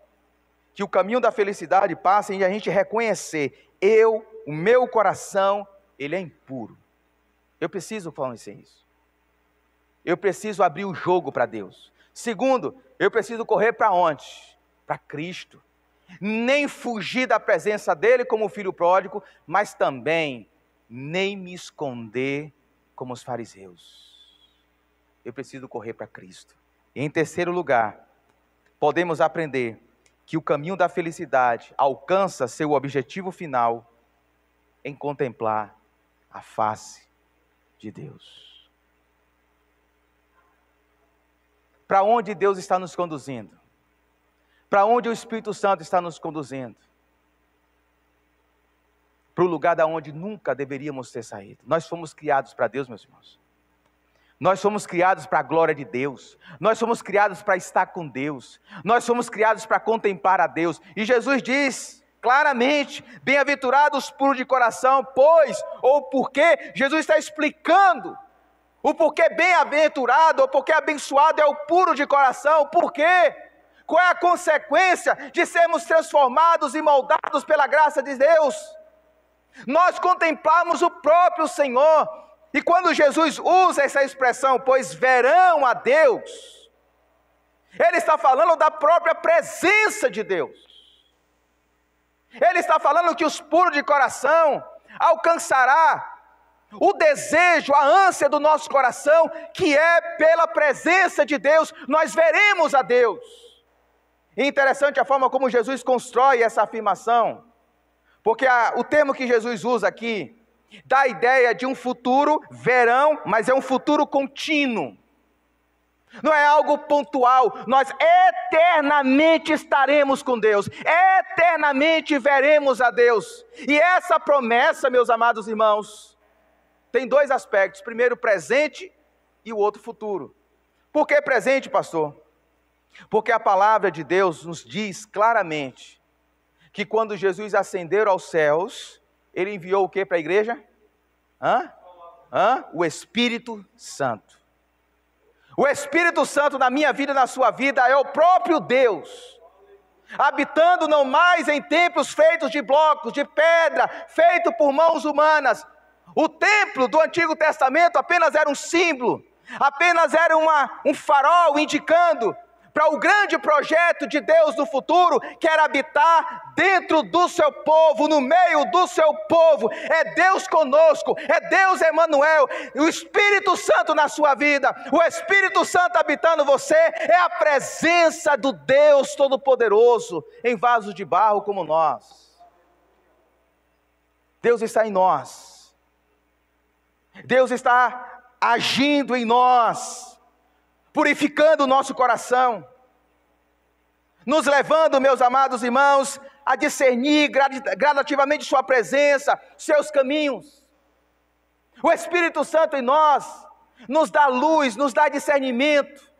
[SPEAKER 1] que o caminho da felicidade passa em a gente reconhecer: o meu coração, ele é impuro. Eu preciso conhecer isso. Eu preciso abrir o jogo para Deus. Segundo, eu preciso correr para onde? Para Cristo. Nem fugir da presença dEle como o filho pródigo, mas também nem me esconder como os fariseus. Eu preciso correr para Cristo. E em terceiro lugar, podemos aprender que o caminho da felicidade alcança seu objetivo final em contemplar a face de Deus. Para onde Deus está nos conduzindo? Para onde o Espírito Santo está nos conduzindo? Para o lugar da onde nunca deveríamos ter saído. Nós fomos criados para Deus, meus irmãos. Nós somos criados para a glória de Deus. Nós somos criados para estar com Deus. Nós somos criados para contemplar a Deus. E Jesus diz claramente: bem-aventurados os puros de coração, pois, ou porque, Jesus está explicando o porquê bem-aventurado, ou porquê abençoado é o puro de coração. Por quê? Qual é a consequência de sermos transformados e moldados pela graça de Deus? Nós contemplamos o próprio Senhor. E quando Jesus usa essa expressão, pois verão a Deus, Ele está falando da própria presença de Deus. Ele está falando que os puros de coração alcançará o desejo, a ânsia do nosso coração, que é pela presença de Deus, nós veremos a Deus. E interessante a forma como Jesus constrói essa afirmação, porque o termo que Jesus usa aqui dá a ideia de um futuro verão, mas é um futuro contínuo. Não é algo pontual. Nós eternamente estaremos com Deus. Eternamente veremos a Deus. E essa promessa, meus amados irmãos, tem dois aspectos. Primeiro, presente, e o outro, futuro. Por que presente, pastor? Porque a palavra de Deus nos diz claramente que quando Jesus ascendeu aos céus, Ele enviou o que para a igreja? O Espírito Santo. O Espírito Santo na minha vida e na sua vida é o próprio Deus, habitando não mais em templos feitos de blocos, de pedra, feito por mãos humanas. O templo do Antigo Testamento apenas era um símbolo, apenas era um farol indicando para o grande projeto de Deus no futuro, que era habitar dentro do seu povo, no meio do seu povo. É Deus conosco, é Deus Emanuel, o Espírito Santo na sua vida, o Espírito Santo habitando você, é a presença do Deus Todo-Poderoso, em vasos de barro como nós. Deus está em nós, Deus está agindo em nós, purificando o nosso coração, nos levando, meus amados irmãos, a discernir gradativamente sua presença, seus caminhos. O Espírito Santo em nós nos dá luz, nos dá discernimento,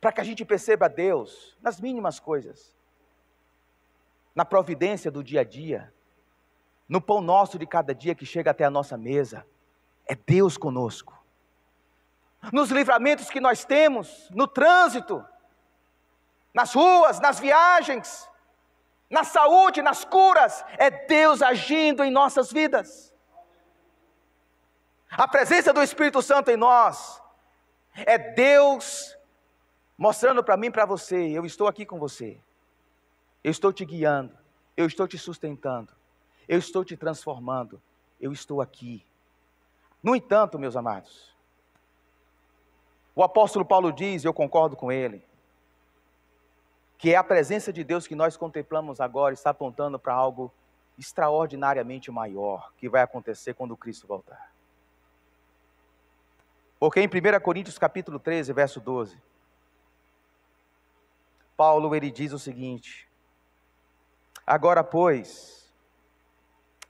[SPEAKER 1] para que a gente perceba Deus nas mínimas coisas, na providência do dia a dia, no pão nosso de cada dia que chega até a nossa mesa. É Deus conosco. Nos livramentos que nós temos, no trânsito, nas ruas, nas viagens, na saúde, nas curas, é Deus agindo em nossas vidas. A presença do Espírito Santo em nós, é Deus mostrando para mim e para você: eu estou aqui com você, eu estou te guiando, eu estou te sustentando, eu estou te transformando, eu estou aqui. No entanto, meus amados, o apóstolo Paulo diz, e eu concordo com ele, que é a presença de Deus que nós contemplamos agora está apontando para algo extraordinariamente maior, que vai acontecer quando Cristo voltar. Porque em 1 Coríntios capítulo 13, verso 12, Paulo ele diz o seguinte: agora, pois,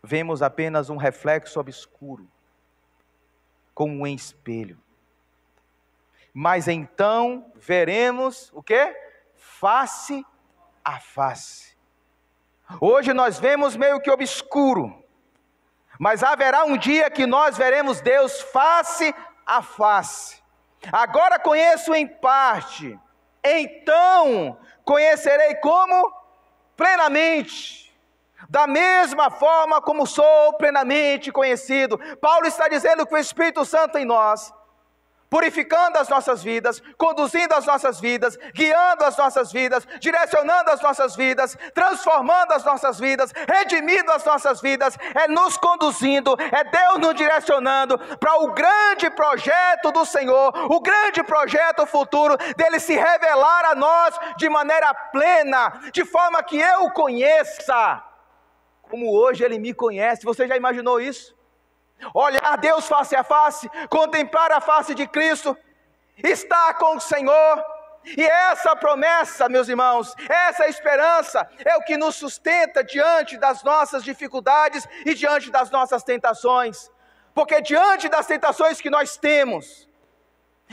[SPEAKER 1] vemos apenas um reflexo obscuro, como em espelho. Mas então veremos o quê? Face a face. Hoje nós vemos meio que obscuro, mas haverá um dia que nós veremos Deus face a face. Agora conheço em parte, então conhecerei como? Plenamente. Da mesma forma como sou plenamente conhecido. Paulo está dizendo que o Espírito Santo em nós, purificando as nossas vidas, conduzindo as nossas vidas, guiando as nossas vidas, direcionando as nossas vidas, transformando as nossas vidas, redimindo as nossas vidas, é nos conduzindo, é Deus nos direcionando para o grande projeto do Senhor, o grande projeto futuro, dele se revelar a nós de maneira plena, de forma que eu o conheça, como hoje Ele me conhece. Você já imaginou isso? Olhar Deus face a face, contemplar a face de Cristo, estar com o Senhor. E essa promessa, meus irmãos, essa esperança é o que nos sustenta diante das nossas dificuldades e diante das nossas tentações. Porque diante das tentações que nós temos,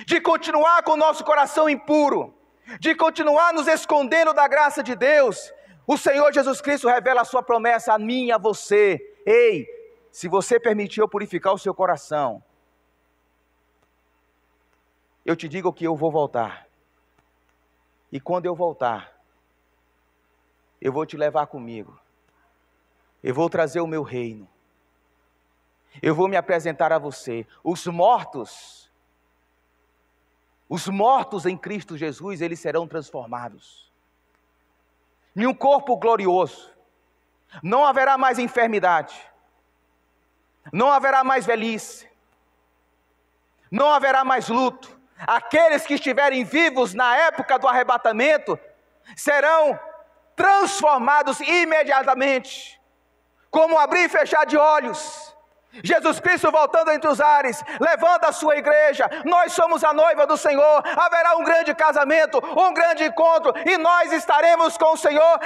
[SPEAKER 1] de continuar com o nosso coração impuro, de continuar nos escondendo da graça de Deus, o Senhor Jesus Cristo revela a sua promessa a mim e a você. Ei, se você permitir eu purificar o seu coração, eu te digo que eu vou voltar. E quando eu voltar, eu vou te levar comigo. Eu vou trazer o meu reino. Eu vou me apresentar a você. Os mortos em Cristo Jesus, eles serão transformados em um corpo glorioso. Não haverá mais enfermidade. Não haverá mais velhice. Não haverá mais luto. Aqueles que estiverem vivos na época do arrebatamento serão transformados imediatamente, como abrir e fechar de olhos. Jesus Cristo voltando entre os ares, levando a sua igreja. Nós somos a noiva do Senhor. Haverá um grande casamento, um grande encontro, e nós estaremos com o Senhor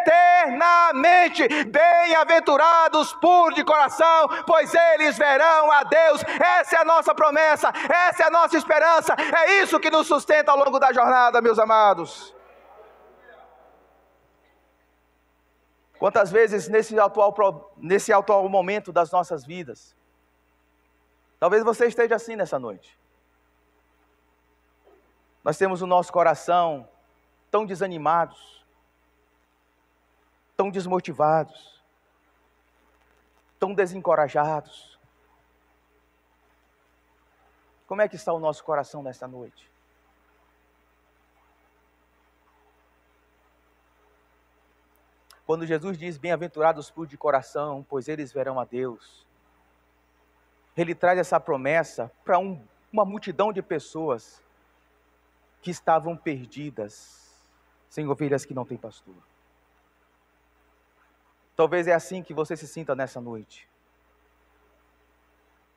[SPEAKER 1] eternamente. Bem-aventurados puros de coração, pois eles verão a Deus. Essa é a nossa promessa, essa é a nossa esperança. É isso que nos sustenta ao longo da jornada, meus amados. Quantas vezes nesse atual momento das nossas vidas, talvez você esteja assim nessa noite. Nós temos o nosso coração tão desanimados, tão desmotivados, tão desencorajados. Como é que está o nosso coração nesta noite? Quando Jesus diz, bem-aventurados puros de coração, pois eles verão a Deus, Ele traz essa promessa para uma multidão de pessoas que estavam perdidas, sem ovelhas que não têm pastor. Talvez é assim que você se sinta nessa noite.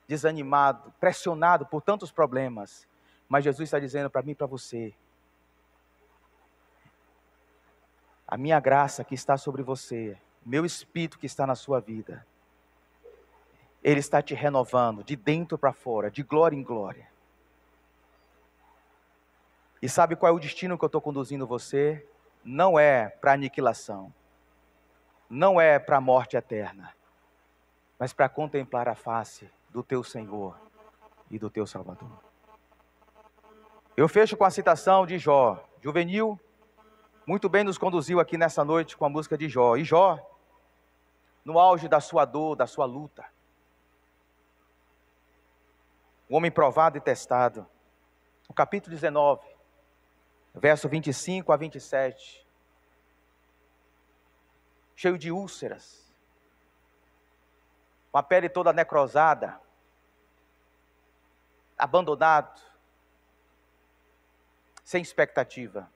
[SPEAKER 1] Desanimado, pressionado por tantos problemas, mas Jesus está dizendo para mim e para você, a minha graça que está sobre você, meu Espírito que está na sua vida, Ele está te renovando de dentro para fora, de glória em glória. E sabe qual é o destino que eu estou conduzindo você? Não é para aniquilação, não é para a morte eterna, mas para contemplar a face do teu Senhor e do teu Salvador. Eu fecho com a citação de Jó, juvenil, muito bem nos conduziu aqui nessa noite com a música de Jó. E Jó, no auge da sua dor, da sua luta, um homem provado e testado, no capítulo 19, verso 25 a 27, cheio de úlceras, com a pele toda necrosada, abandonado, sem expectativa.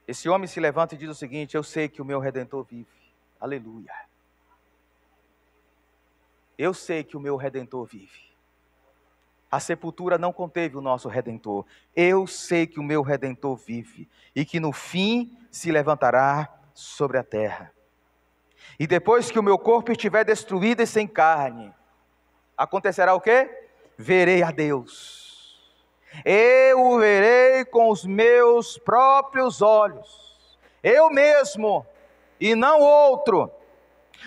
[SPEAKER 1] Esse homem se levanta e diz o seguinte: eu sei que o meu Redentor vive. Aleluia. Eu sei que o meu Redentor vive. A sepultura não conteve o nosso Redentor. Eu sei que o meu Redentor vive e que no fim se levantará sobre a terra. E depois que o meu corpo estiver destruído e sem carne, acontecerá o quê? Verei a Deus. Eu o verei com os meus próprios olhos. Eu mesmo e não outro.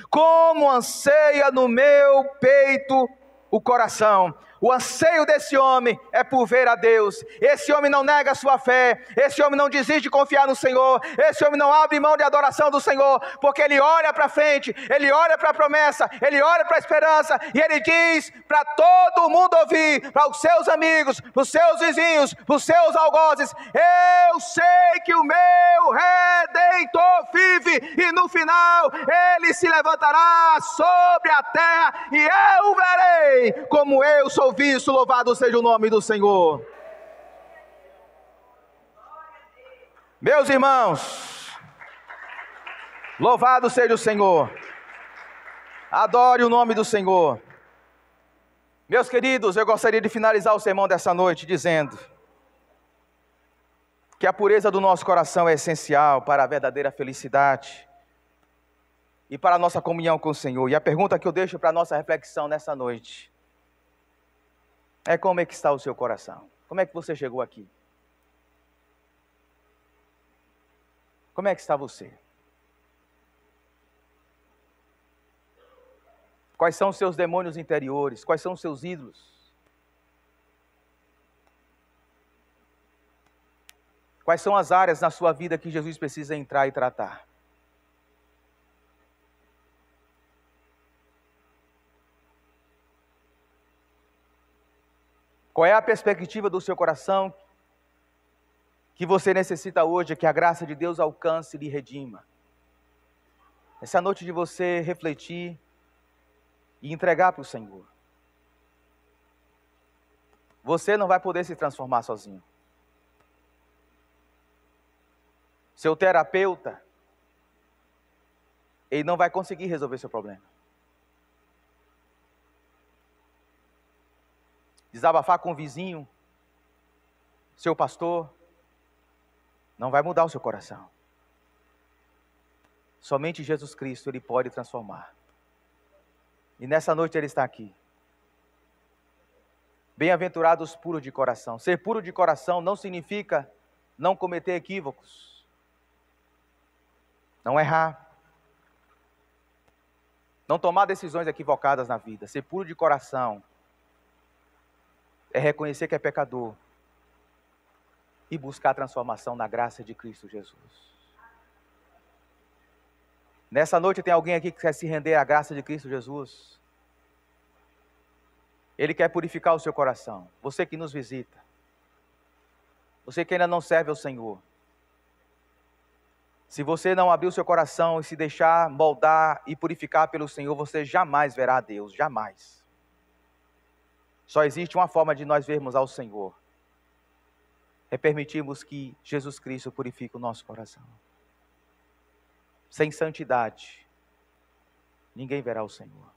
[SPEAKER 1] Como anseia no meu peito o coração. O anseio desse homem é por ver a Deus. Esse homem não nega a sua fé. Esse homem não desiste de confiar no Senhor. Esse homem não abre mão de adoração do Senhor, porque ele olha para frente, ele olha para a promessa, ele olha para a esperança, e ele diz para todo mundo ouvir, para os seus amigos, para os seus vizinhos, para os seus algozes: eu sei que o meu Redentor vive, e no final ele se levantará sobre a terra, e eu o verei como eu sou visto. Louvado seja o nome do Senhor. Meus irmãos, louvado seja o Senhor. Adore o nome do Senhor. Meus queridos, eu gostaria de finalizar o sermão dessa noite dizendo que a pureza do nosso coração é essencial para a verdadeira felicidade e para a nossa comunhão com o Senhor. E a pergunta que eu deixo para a nossa reflexão nessa noite é: como é que está o seu coração? Como é que você chegou aqui? Como é que está você? Quais são os seus demônios interiores? Quais são os seus ídolos? Quais são as áreas na sua vida que Jesus precisa entrar e tratar? Qual é a perspectiva do seu coração que você necessita hoje, que a graça de Deus alcance e lhe redima? Essa noite de você refletir e entregar para o Senhor. Você não vai poder se transformar sozinho. Seu terapeuta, ele não vai conseguir resolver seu problema. Desabafar com o vizinho, seu pastor, não vai mudar o seu coração. Somente Jesus Cristo, Ele pode transformar. E nessa noite Ele está aqui. Bem-aventurados puros de coração. Ser puro de coração não significa não cometer equívocos, não errar, não tomar decisões equivocadas na vida. Ser puro de coração é reconhecer que é pecador e buscar a transformação na graça de Cristo Jesus. Nessa noite tem alguém aqui que quer se render à graça de Cristo Jesus? Ele quer purificar o seu coração. Você que nos visita, você que ainda não serve ao Senhor, se você não abrir o seu coração e se deixar moldar e purificar pelo Senhor, você jamais verá a Deus, jamais. Só existe uma forma de nós vermos ao Senhor, é permitirmos que Jesus Cristo purifique o nosso coração. Sem santidade, ninguém verá o Senhor.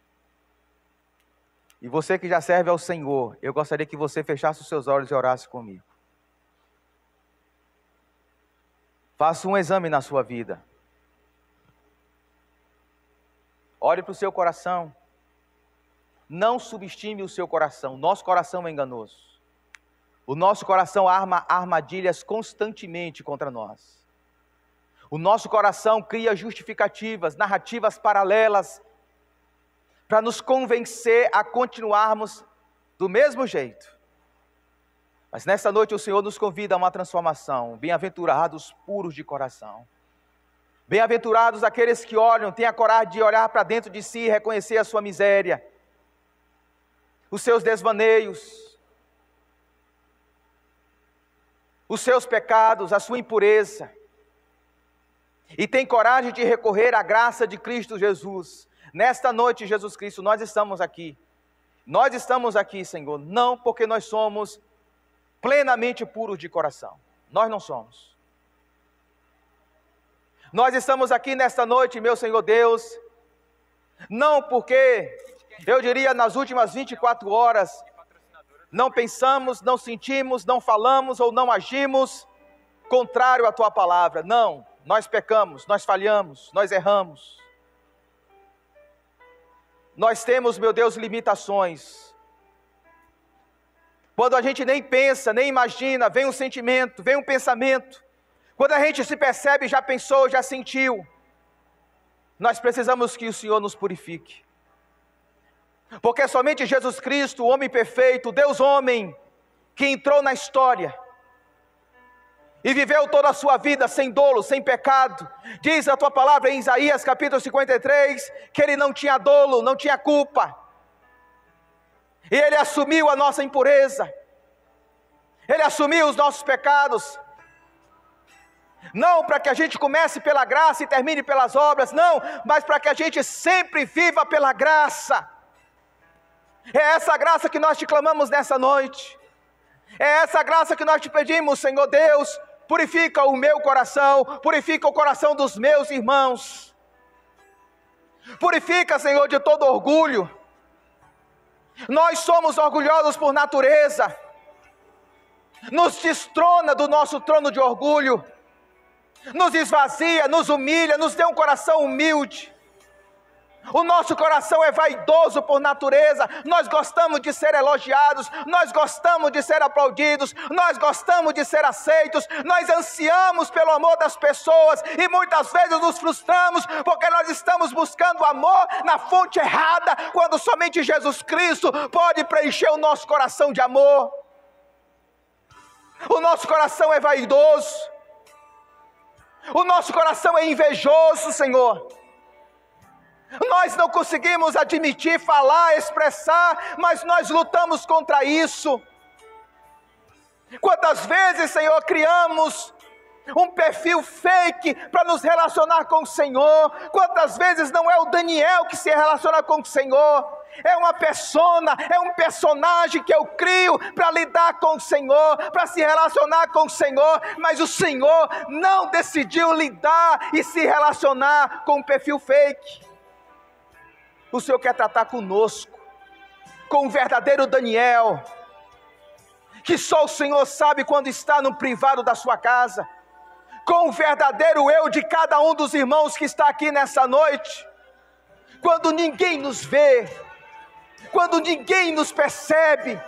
[SPEAKER 1] E você que já serve ao Senhor, eu gostaria que você fechasse os seus olhos e orasse comigo. Faça um exame na sua vida. Olhe para o seu coração. Não subestime o seu coração. Nosso coração é enganoso. O nosso coração arma armadilhas constantemente contra nós. O nosso coração cria justificativas, narrativas paralelas, para nos convencer a continuarmos do mesmo jeito. Mas nessa noite o Senhor nos convida a uma transformação. Bem-aventurados puros de coração. Bem-aventurados aqueles que olham, têm a coragem de olhar para dentro de si e reconhecer a sua miséria, os seus desvaneios, os seus pecados, a sua impureza. e tem coragem de recorrer à graça de Cristo Jesus, nesta noite, Jesus Cristo, nós estamos aqui. Nós estamos aqui, Senhor, não porque nós somos plenamente puros de coração. Nós não somos. Nós estamos aqui nesta noite, meu Senhor Deus, não porque, eu diria, nas últimas 24 horas, não pensamos, não sentimos, não falamos ou não agimos contrário à Tua palavra. Não, nós pecamos, nós falhamos, nós erramos. Nós temos, meu Deus, limitações. Quando a gente nem pensa, nem imagina, vem um sentimento, vem um pensamento. Quando a gente se percebe, já pensou, já sentiu. Nós precisamos que o Senhor nos purifique. Porque somente Jesus Cristo, o homem perfeito, Deus homem, que entrou na história e viveu toda a sua vida sem dolo, sem pecado. Diz a Tua palavra em Isaías capítulo 53, que Ele não tinha dolo, não tinha culpa. E Ele assumiu a nossa impureza. Ele assumiu os nossos pecados. Não para que a gente comece pela graça e termine pelas obras, não, mas para que a gente sempre viva pela graça. É essa graça que nós te clamamos nessa noite. É essa graça que nós te pedimos, Senhor Deus. Purifica o meu coração, purifica o coração dos meus irmãos. Purifica, Senhor, de todo orgulho. Nós somos orgulhosos por natureza. Nos destrona do nosso trono de orgulho. Nos esvazia, nos humilha, nos dê um coração humilde. O nosso coração é vaidoso por natureza. Nós gostamos de ser elogiados, nós gostamos de ser aplaudidos, nós gostamos de ser aceitos, nós ansiamos pelo amor das pessoas e muitas vezes nos frustramos porque nós estamos buscando amor na fonte errada, quando somente Jesus Cristo pode preencher o nosso coração de amor. O nosso coração é vaidoso, o nosso coração é invejoso, Senhor. Nós não conseguimos admitir, falar, expressar, mas nós lutamos contra isso. Quantas vezes, Senhor, criamos um perfil fake para nos relacionar com o Senhor? Quantas vezes não é o Daniel que se relaciona com o Senhor? É uma persona, é um personagem que eu crio para lidar com o Senhor, para se relacionar com o Senhor, mas o Senhor não decidiu lidar e se relacionar com um perfil fake. O Senhor quer tratar conosco, com o verdadeiro Daniel, que só o Senhor sabe quando está no privado da sua casa, com o verdadeiro eu de cada um dos irmãos que está aqui nessa noite, quando ninguém nos vê, quando ninguém nos percebe,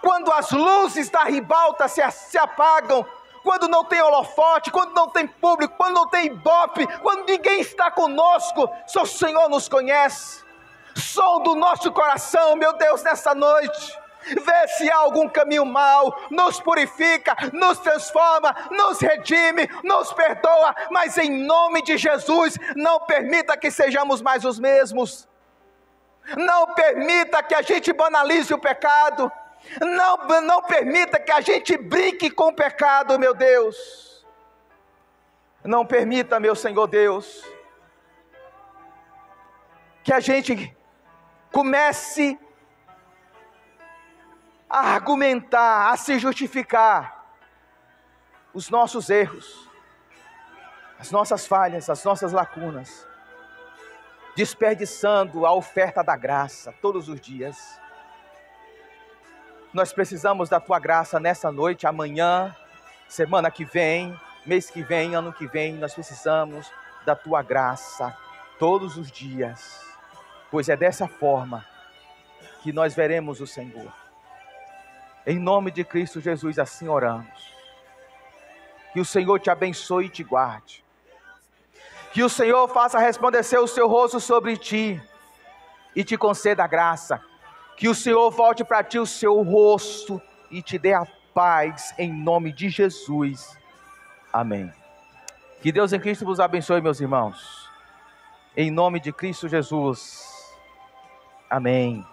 [SPEAKER 1] quando as luzes da ribalta se apagam, quando não tem holofote, quando não tem público, quando não tem ibope, quando ninguém está conosco, só o Senhor nos conhece. Som do nosso coração, meu Deus, nessa noite, vê se há algum caminho mau, nos purifica, nos transforma, nos redime, nos perdoa, mas em nome de Jesus, não permita que sejamos mais os mesmos, não permita que a gente banalize o pecado, não permita que a gente brinque com o pecado, meu Deus, não permita, meu Senhor Deus, que a gente comece a argumentar, a se justificar os nossos erros, as nossas falhas, as nossas lacunas, desperdiçando a oferta da graça todos os dias. Nós precisamos da Tua graça nessa noite, amanhã, semana que vem, mês que vem, ano que vem. Nós precisamos da Tua graça todos os dias, pois é dessa forma que nós veremos o Senhor. Em nome de Cristo Jesus, assim oramos. Que o Senhor te abençoe e te guarde. Que o Senhor faça resplandecer o seu rosto sobre ti e te conceda a graça. Que o Senhor volte para ti o seu rosto e te dê a paz, em nome de Jesus. Amém. Que Deus em Cristo vos abençoe, meus irmãos. Em nome de Cristo Jesus. Amém.